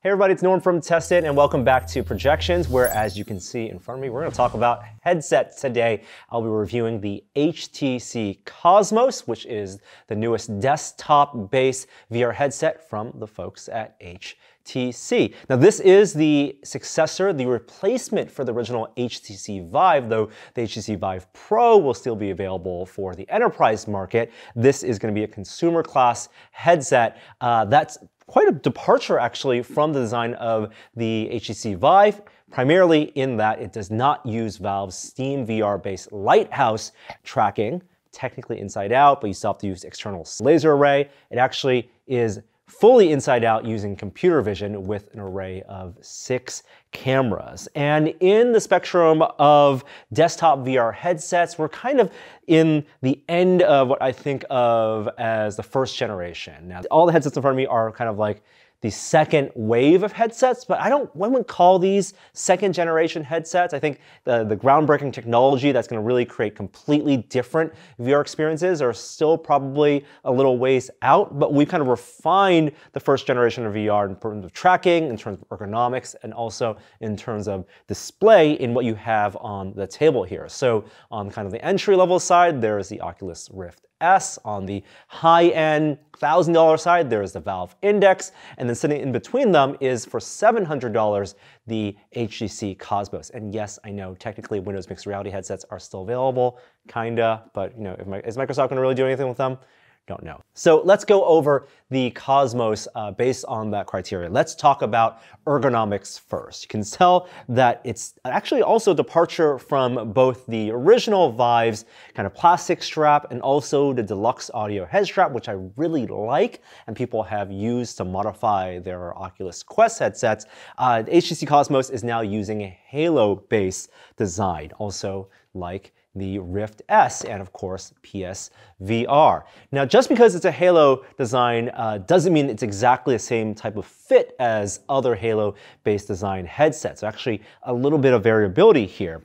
Hey everybody, it's Norm from Test It, and welcome back to Projections, where, as you can see in front of me, we're going to talk about headsets today. I'll be reviewing the HTC Cosmos, which is the newest desktop-based VR headset from the folks at HTC. Now, this is the successor, the replacement for the original HTC Vive, though the HTC Vive Pro will still be available for the enterprise market. This is going to be a consumer class headset that's quite a departure, actually, from the design of the HTC Vive, primarily in that it does not use Valve's Steam VR-based Lighthouse tracking, technically inside out, but you still have to use external laser array. It actually is fully inside out using computer vision with an array of 6 cameras. And in the spectrum of desktop VR headsets, we're kind of in the end of what I think of as the first generation. Now, all the headsets in front of me are kind of like the second wave of headsets, but I wouldn't call these second generation headsets. I think the groundbreaking technology that's going to really create completely different VR experiences are still probably a little ways out, but we've kind of refined the first generation of VR in terms of tracking, in terms of ergonomics, and also in terms of display in what you have on the table here. So on kind of the entry level side, there's the Oculus Rift S. On the high-end $1,000 side, there is the Valve Index, and then sitting in between them is, for $700, the HTC Cosmos. And yes, I know technically Windows mixed reality headsets are still available, kinda, but you know, is Microsoft gonna really do anything with them? Don't know. So let's go over the Cosmos based on that criteria. Let's talk about ergonomics first. You can tell that it's actually also a departure from both the original Vive's kind of plastic strap and also the deluxe audio head strap, which I really like and people have used to modify their Oculus Quest headsets. The HTC Cosmos is now using a halo-based design, also like the Rift S, and of course PSVR. Now, just because it's a Halo design doesn't mean it's exactly the same type of fit as other Halo-based design headsets. Actually, a little bit of variability here.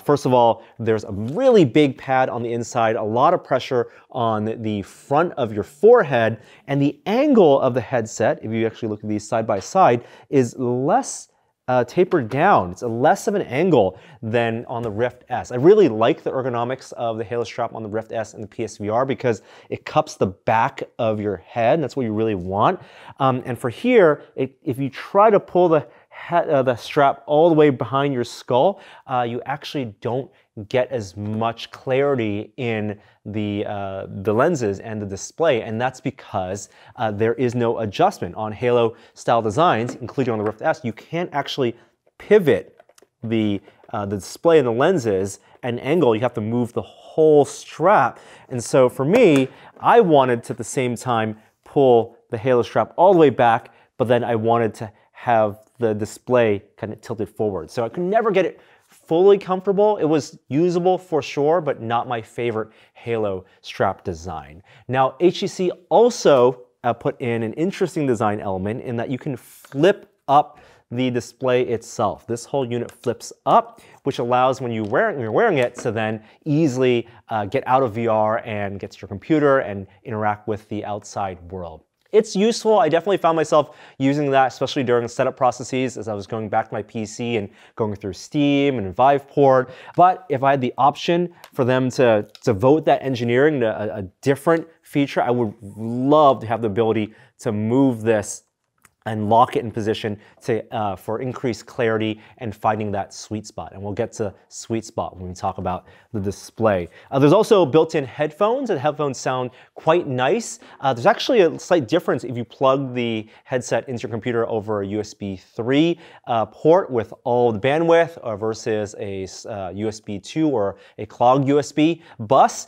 First of all, there's a really big pad on the inside, a lot of pressure on the front of your forehead, and the angle of the headset, if you actually look at these side by side, is less tapered down. It's a less of an angle than on the Rift S. I really like the ergonomics of the Halo strap on the Rift S and the PSVR because it cups the back of your head. That's what you really want. And for here, if you try to pull the strap all the way behind your skull, you actually don't get as much clarity in the lenses and the display, and that's because there is no adjustment. On Halo style designs, including on the Rift S, you can't actually pivot the display and the lenses and angle. You have to move the whole strap. And so for me, I wanted to at the same time pull the Halo strap all the way back, but then I wanted to have the display kind of tilted forward. So I could never get it fully comfortable. It was usable for sure, but not my favorite Halo strap design. Now, HTC also put in an interesting design element in that you can flip up the display itself. This whole unit flips up, which allows when you're wearing it to then easily get out of VR and get to your computer and interact with the outside world. It's useful. I definitely found myself using that, especially during setup processes as I was going back to my PC and going through Steam and Viveport. But if I had the option for them to devote that engineering to a different feature, I would love to have the ability to move this and lock it in position for increased clarity and finding that sweet spot. And we'll get to sweet spot when we talk about the display. There's also built-in headphones, and headphones sound quite nice. There's actually a slight difference if you plug the headset into your computer over a USB 3 port with all the bandwidth versus a USB 2 or a clogged USB bus,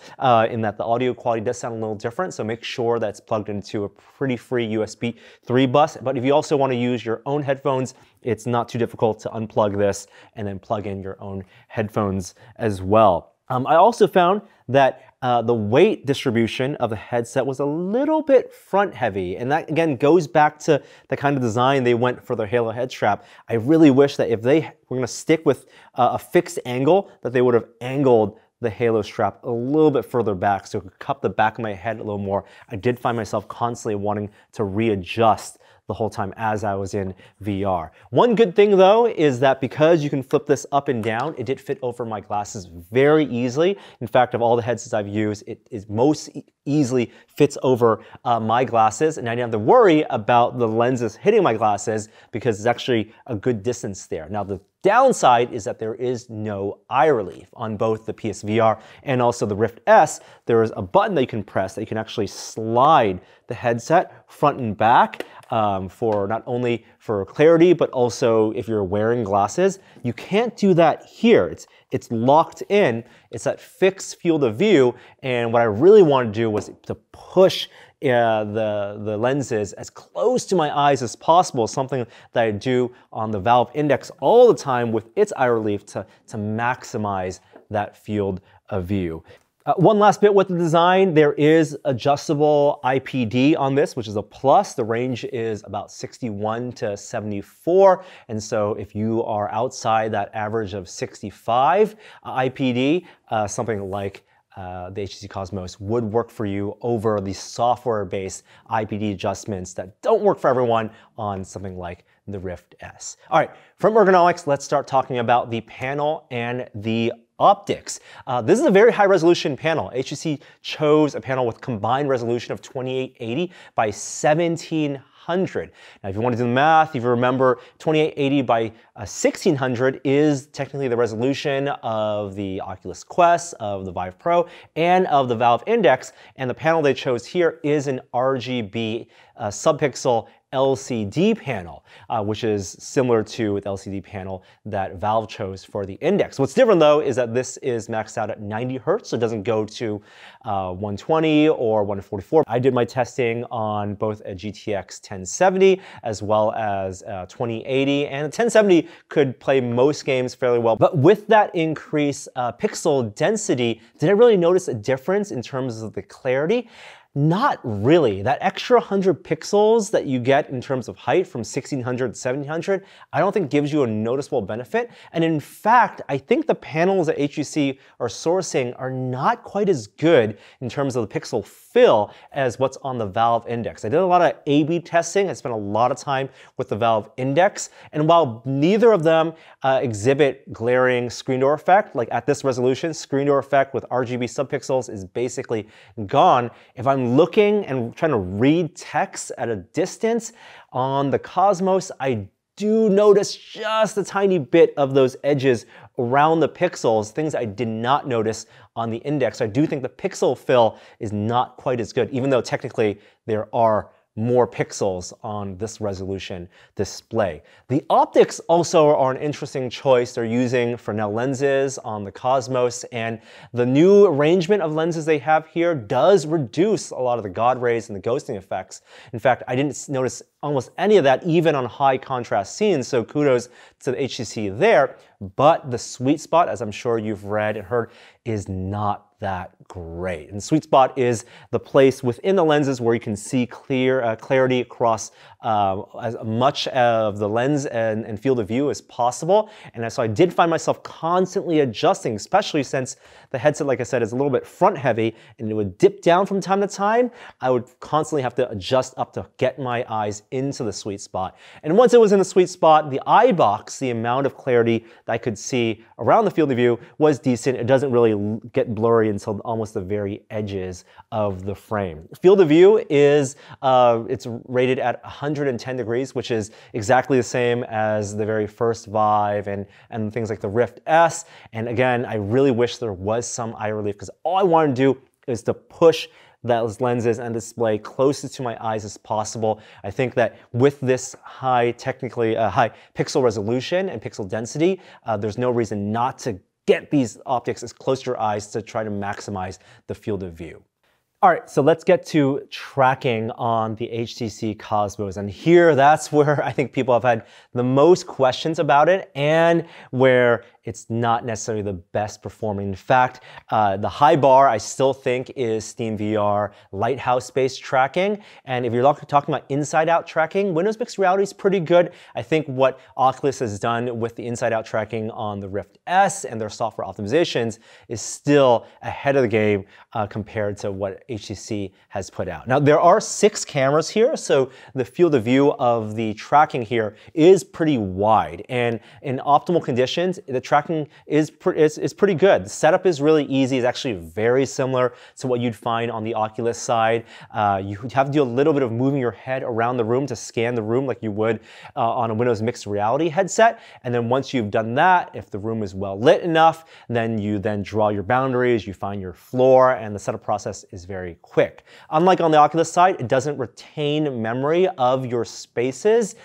in that the audio quality does sound a little different. So make sure that it's plugged into a pretty free USB 3 bus. But if you also want to use your own headphones, it's not too difficult to unplug this and then plug in your own headphones as well. I also found that the weight distribution of the headset was a little bit front heavy, and that again goes back to the kind of design they went for their Halo head strap. I really wish that if they were going to stick with a fixed angle, that they would have angled the Halo strap a little bit further back so it could cup the back of my head a little more. I did find myself constantly wanting to readjust the whole time as I was in VR. One good thing though is that because you can flip this up and down, it did fit over my glasses very easily. In fact, of all the headsets I've used, it is most easily fits over my glasses, and I didn't have to worry about the lenses hitting my glasses because it's actually a good distance there. Now the downside is that there is no eye relief on both the PSVR and also the Rift S. There is a button that you can press that you can actually slide the headset front and back for not only for clarity, but also if you're wearing glasses. You can't do that here. It's locked in. It's that fixed field of view. And what I really wanted to do was to push the lenses as close to my eyes as possible, something that I do on the Valve Index all the time with its eye relief to maximize that field of view. One last bit with the design, there is adjustable IPD on this, which is a plus. The range is about 61 to 74. And so if you are outside that average of 65 IPD, something like the HTC Cosmos would work for you over the software-based IPD adjustments that don't work for everyone on something like the Rift S. All right, from ergonomics, let's start talking about the panel and the optics. This is a very high resolution panel. HTC chose a panel with combined resolution of 2880 by 1700. Now, if you want to do the math, if you remember, 2880 by 1600 is technically the resolution of the Oculus Quest, of the Vive Pro, and of the Valve Index. And the panel they chose here is an RGB subpixel LCD panel, which is similar to the LCD panel that Valve chose for the Index. What's different though is that this is maxed out at 90 Hertz, so it doesn't go to 120 or 144. I did my testing on both a GTX 1070 as well as 2080, and 1070 could play most games fairly well. But with that increased pixel density, did I really notice a difference in terms of the clarity? Not really. That extra 100 pixels that you get in terms of height from 1600 to 1700, I don't think gives you a noticeable benefit. And in fact, I think the panels that HTC are sourcing are not quite as good in terms of the pixel fill as what's on the Valve Index. I did a lot of A/B testing. I spent a lot of time with the Valve Index. And while neither of them exhibit glaring screen door effect, like at this resolution, screen door effect with RGB subpixels is basically gone. If I'm looking and trying to read text at a distance on the Cosmos, I do notice just a tiny bit of those edges around the pixels, things I did not notice on the Index. I do think the pixel fill is not quite as good, even though technically there are more pixels on this resolution display. The optics also are an interesting choice. They're using Fresnel lenses on the Cosmos, and the new arrangement of lenses they have here does reduce a lot of the God rays and the ghosting effects. In fact, I didn't notice almost any of that even on high contrast scenes, so kudos to the HTC there. But the sweet spot, as I'm sure you've read and heard, is not that great. And sweet spot is the place within the lenses where you can see clarity across as much of the lens and field of view as possible. And so I did find myself constantly adjusting, especially since the headset, like I said, is a little bit front heavy and it would dip down from time to time. I would constantly have to adjust up to get my eyes into the sweet spot. And once it was in the sweet spot, the eye box, the amount of clarity that I could see around the field of view was decent. It doesn't really get blurry until almost the very edges of the frame. Field of view is, it's rated at 110 degrees, which is exactly the same as the very first Vive and things like the Rift S. And again, I really wish there was some eye relief because all I want to do is to push those lenses and display closest to my eyes as possible. I think that with this high pixel resolution and pixel density, there's no reason not to get these optics as close to your eyes to try to maximize the field of view. All right, so let's get to tracking on the HTC Cosmos. And here, that's where I think people have had the most questions about it and where it's not necessarily the best performing. In fact, the high bar I still think is SteamVR Lighthouse-based tracking. And if you're talking about inside-out tracking, Windows Mixed Reality is pretty good. I think what Oculus has done with the inside-out tracking on the Rift S and their software optimizations is still ahead of the game compared to what HTC has put out. Now, there are 6 cameras here, so the field of view of the tracking here is pretty wide. And in optimal conditions, the tracking is pretty good. The setup is really easy. It's actually very similar to what you'd find on the Oculus side. You have to do a little bit of moving your head around the room to scan the room like you would on a Windows mixed reality headset. And then once you've done that, if the room is well lit enough, then you draw your boundaries, you find your floor, and the setup process is very quick. Unlike on the Oculus side, it doesn't retain memory of your spaces.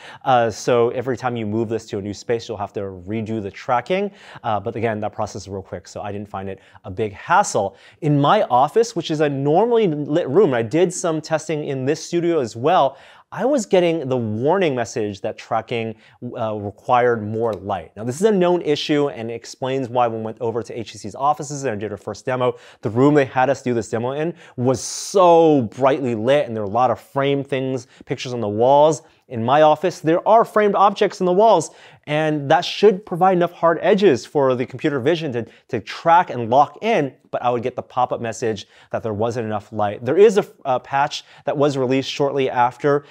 So every time you move this to a new space, you'll have to redo the tracking. But again, that process is real quick, so I didn't find it a big hassle. In my office, which is a normally lit room, I did some testing in this studio as well, I was getting the warning message that tracking required more light. Now, this is a known issue and it explains why when we went over to HTC's offices and did our first demo, the room they had us do this demo in was so brightly lit and there were a lot of frame things, pictures on the walls. In my office, there are framed objects in the walls, and that should provide enough hard edges for the computer vision to track and lock in, but I would get the pop-up message that there wasn't enough light. There is a patch that was released shortly after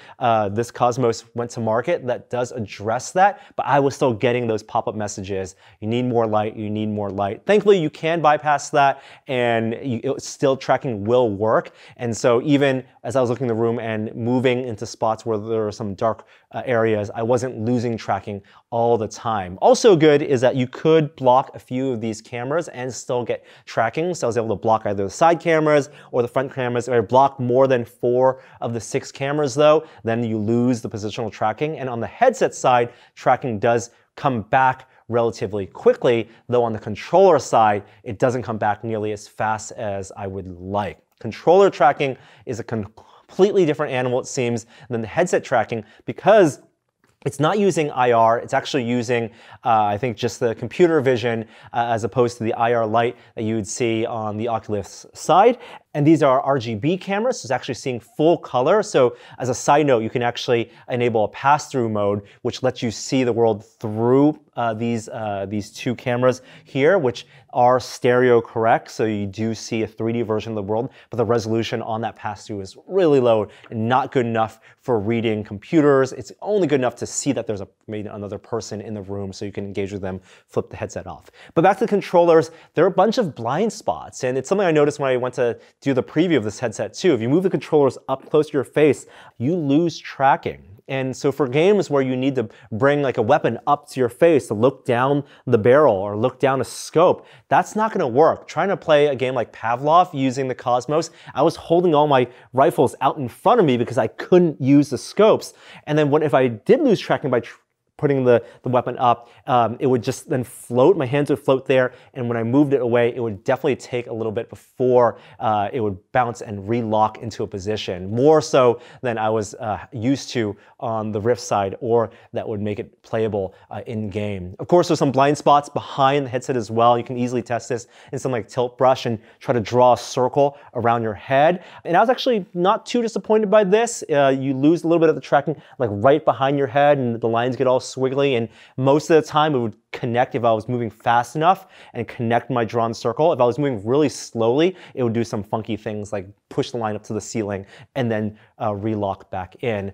this Cosmos went to market that does address that, but I was still getting those pop-up messages. You need more light, you need more light. Thankfully, you can bypass that, and still tracking will work. And so even as I was looking in the room and moving into spots where there were some dark areas, I wasn't losing tracking all the time. Also good is that you could block a few of these cameras and still get tracking. So I was able to block either the side cameras or the front cameras. If I block more than 4 of the 6 cameras though, then you lose the positional tracking. And on the headset side, tracking does come back relatively quickly, though on the controller side, it doesn't come back nearly as fast as I would like. Controller tracking is a completely different animal, it seems, than the headset tracking because it's not using IR, it's actually using, I think, just the computer vision as opposed to the IR light that you would see on the Oculus side. And these are RGB cameras, so it's actually seeing full color. So as a side note, you can actually enable a pass-through mode, which lets you see the world through these 2 cameras here, which are stereo correct. So you do see a 3D version of the world, but the resolution on that pass-through is really low and not good enough for reading computers. It's only good enough to see that there's maybe another person in the room so you can engage with them, flip the headset off. But back to the controllers, there are a bunch of blind spots, and it's something I noticed when I went to do the preview of this headset too. If you move the controllers up close to your face, you lose tracking. And so for games where you need to bring like a weapon up to your face to look down the barrel or look down a scope, that's not gonna work. Trying to play a game like Pavlov using the Cosmos, I was holding all my rifles out in front of me because I couldn't use the scopes. And then if I did lose tracking by putting the weapon up, it would just then float, my hands would float there, and when I moved it away, it would definitely take a little bit before it would bounce and re-lock into a position, more so than I was used to on the Rift side, or that would make it playable in-game. Of course, there's some blind spots behind the headset as well. You can easily test this in something like Tilt Brush and try to draw a circle around your head. And I was actually not too disappointed by this. You lose a little bit of the tracking like right behind your head, and the lines get all squiggly, and most of the time it would connect if I was moving fast enough and connect my drawn circle. If I was moving really slowly, it would do some funky things like push the line up to the ceiling and then re-lock back in.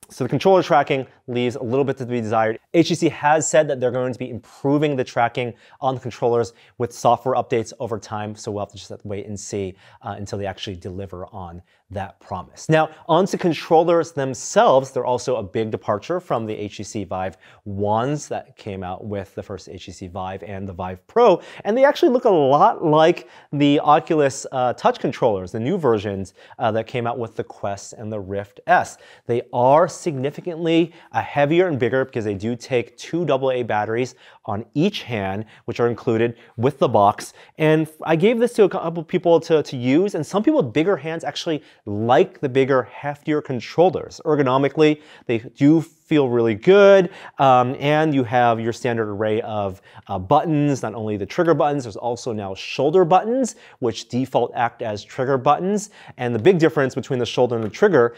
So the controller tracking leaves a little bit to be desired. HTC has said that they're going to be improving the tracking on the controllers with software updates over time, so we'll have to just have to wait and see until they actually deliver on that promise. Now, onto controllers themselves, they're also a big departure from the HTC Vive wands that came out with the first HTC Vive and the Vive Pro, and they actually look a lot like the Oculus touch controllers, the new versions that came out with the Quest and the Rift S. They are significantly heavier and bigger because they do take 2 AA batteries on each hand, which are included with the box. And I gave this to a couple people to use, and some people with bigger hands actually like the bigger, heftier controllers. Ergonomically, they do feel really good, and you have your standard array of buttons, not only the trigger buttons, there's also now shoulder buttons, which default act as trigger buttons. And the big difference between the shoulder and the trigger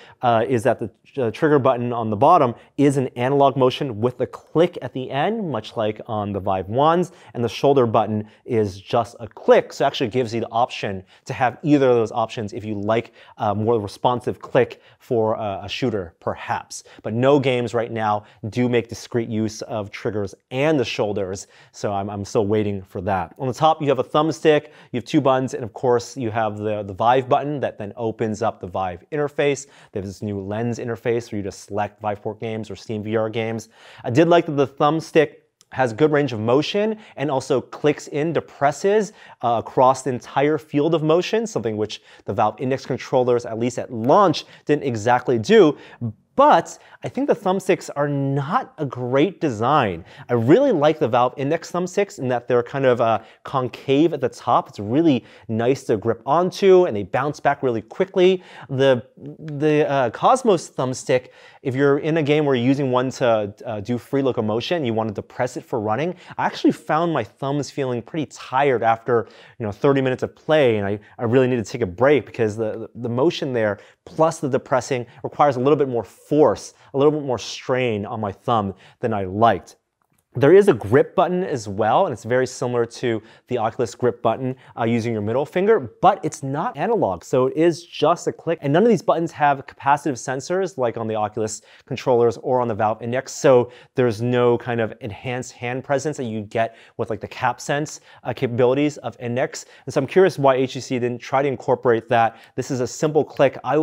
is that the trigger button on the bottom is an analog motion with a click at the end, much like on the Vive ones, and the shoulder button is just a click. So it actually gives you the option to have either of those options if you like a more responsive click for a shooter, perhaps. But no games right now do make discrete use of triggers and the shoulders, so I'm still waiting for that. On the top, you have a thumbstick, you have 2 buttons, and of course, you have the Vive button that then opens up the Vive interface. There's this new lens interface for you to select Viveport games or Steam VR games. I did like that the thumbstick has good range of motion and also clicks in, depresses across the entire field of motion, something which the Valve Index controllers, at least at launch, didn't exactly do. But I think the thumbsticks are not a great design. I really like the Valve Index thumbsticks in that they're kind of concave at the top. It's really nice to grip onto, and they bounce back really quickly. The Cosmos thumbstick, if you're in a game where you're using one to do free locomotion, you want to depress it for running, I actually found my thumbs feeling pretty tired after 30 minutes of play, and I really need to take a break because the motion there plus the depressing requires a little bit more force, a little bit more strain on my thumb than I liked. There is a grip button as well, and it's very similar to the Oculus grip button using your middle finger, but it's not analog, so it is just a click. And none of these buttons have capacitive sensors like on the Oculus controllers or on the Valve Index, so there's no kind of enhanced hand presence that you get with like the CapSense capabilities of Index. And so I'm curious why HTC didn't try to incorporate that. This is a simple click. I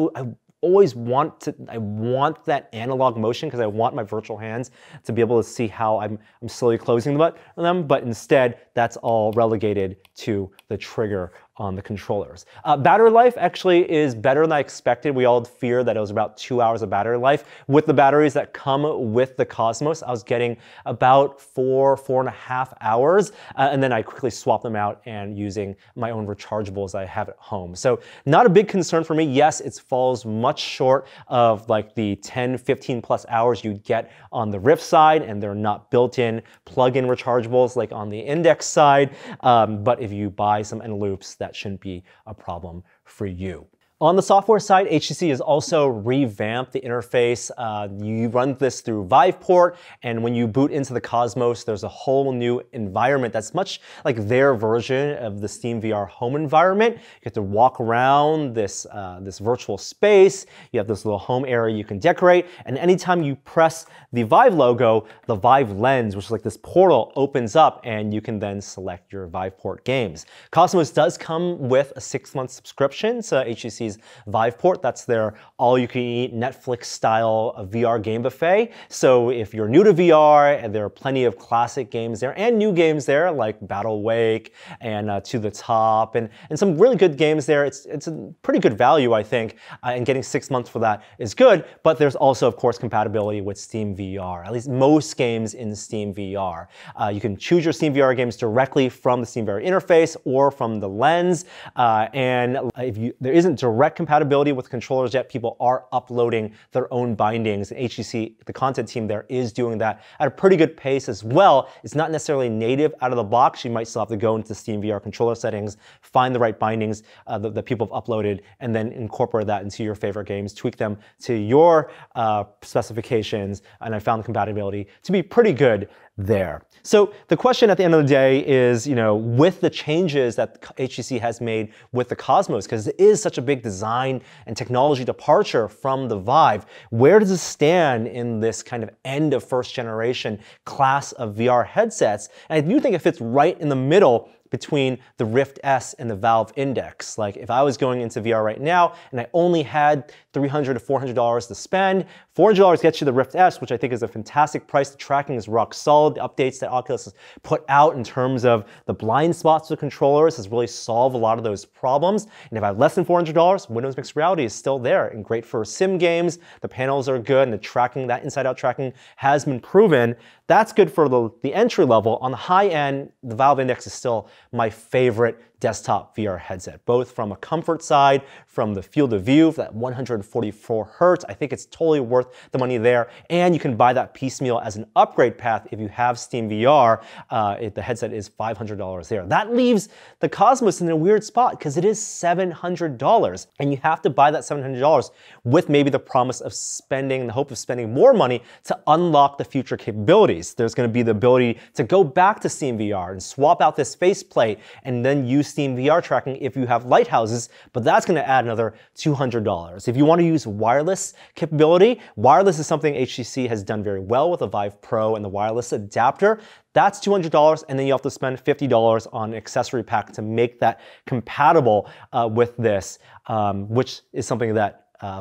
always want that analog motion because I want my virtual hands to be able to see how I'm slowly closing them, but instead that's all relegated to the trigger on the controllers. Battery life actually is better than I expected. We all feared that it was about 2 hours of battery life. With the batteries that come with the Cosmos, I was getting about 4.5 hours, and then I quickly swapped them out and using my own rechargeables I have at home. So not a big concern for me. Yes, it falls much short of like the 10, 15 plus hours you get on the Rift side, and they're not built-in plug-in rechargeables like on the Index side, but if you buy some end loops, that shouldn't be a problem for you. On the software side, HTC has also revamped the interface. You run this through Viveport, and when you boot into the Cosmos, there's a whole new environment that's much like their version of the Steam VR home environment. You get to walk around this virtual space. You have this little home area you can decorate, and anytime you press the Vive logo, the Vive lens, which is like this portal, opens up, and you can then select your Viveport games. Cosmos does come with a 6-month subscription to HTC's Viveport. That's their all-you-can-eat Netflix-style VR game buffet. So if you're new to VR, and there are plenty of classic games there and new games there like Battle Wake and To the Top and some really good games there. It's a pretty good value, I think, and getting 6 months for that is good. But there's also, of course, compatibility with Steam VR, at least most games in Steam VR. You can choose your Steam VR games directly from the Steam VR interface or from the lens. And if there isn't direct compatibility with controllers yet, people are uploading their own bindings. And HTC, the content team there, is doing that at a pretty good pace as well. It's not necessarily native out of the box. You might still have to go into Steam VR controller settings, find the right bindings that people have uploaded, and then incorporate that into your favorite games, tweak them to your specifications, and I found the compatibility to be pretty good there. So the question at the end of the day is, with the changes that HTC has made with the Cosmos, because it is such a big design and technology departure from the Vive, where does it stand in this kind of end of first generation class of VR headsets? And I do think it fits right in the middle between the Rift S and the Valve Index. Like if I was going into VR right now and I only had $300 to $400 to spend, $400 gets you the Rift S, which I think is a fantastic price. The tracking is rock solid. The updates that Oculus has put out in terms of the blind spots with controllers has really solved a lot of those problems. And if I have less than $400, Windows Mixed Reality is still there and great for sim games. The panels are good and the tracking, that inside-out tracking has been proven. That's good for the entry level. On the high end, the Valve Index is still my favorite desktop VR headset, both from a comfort side, from the field of view, that 144 hertz. I think it's totally worth the money there. And you can buy that piecemeal as an upgrade path if you have Steam VR. The headset is $500 there. That leaves the Cosmos in a weird spot because it is $700. And you have to buy that $700 with maybe the promise of spending, the hope of spending more money to unlock the future capabilities. There's going to be the ability to go back to Steam VR and swap out this faceplate and then use Steam VR tracking if you have lighthouses, but that's going to add another $200. If you want to use wireless capability, wireless is something HTC has done very well with the Vive Pro and the wireless adapter. That's $200, and then you have to spend $50 on an accessory pack to make that compatible with this, which is something that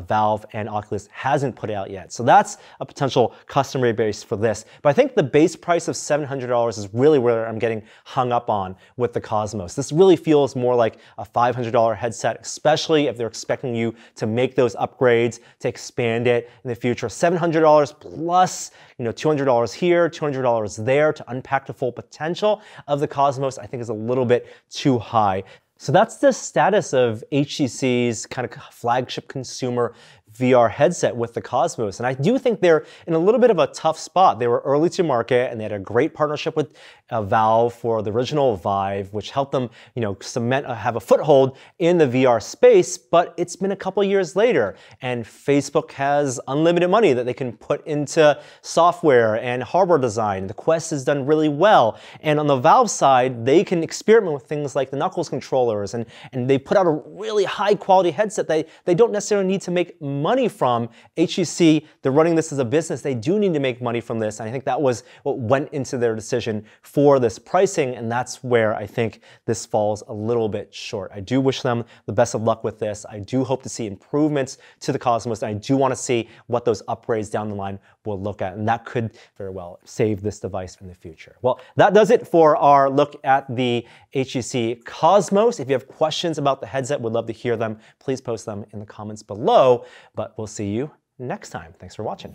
Valve and Oculus hasn't put out yet. So that's a potential customer base for this. But I think the base price of $700 is really where I'm getting hung up on with the Cosmos. This really feels more like a $500 headset, especially if they're expecting you to make those upgrades, to expand it in the future. $700 plus, $200 here, $200 there to unpack the full potential of the Cosmos, I think is a little bit too high. So that's the status of HTC's kind of flagship consumer VR headset with the Cosmos. And I do think they're in a little bit of a tough spot. They were early to market and they had a great partnership with Valve for the original Vive, which helped them, have a foothold in the VR space. But it's been a couple years later and Facebook has unlimited money that they can put into software and hardware design. The Quest has done really well. And on the Valve side, they can experiment with things like the Knuckles controllers and they put out a really high quality headset they don't necessarily need to make money from. HTC, they're running this as a business. They do need to make money from this. And I think that was what went into their decision for this pricing. And that's where I think this falls a little bit short. I do wish them the best of luck with this. I do hope to see improvements to the Cosmos. And I do want to see what those upgrades down the line will look at. And that could very well save this device in the future. Well, that does it for our look at the HTC Cosmos. If you have questions about the headset, we'd love to hear them. Please post them in the comments below. But we'll see you next time. Thanks for watching.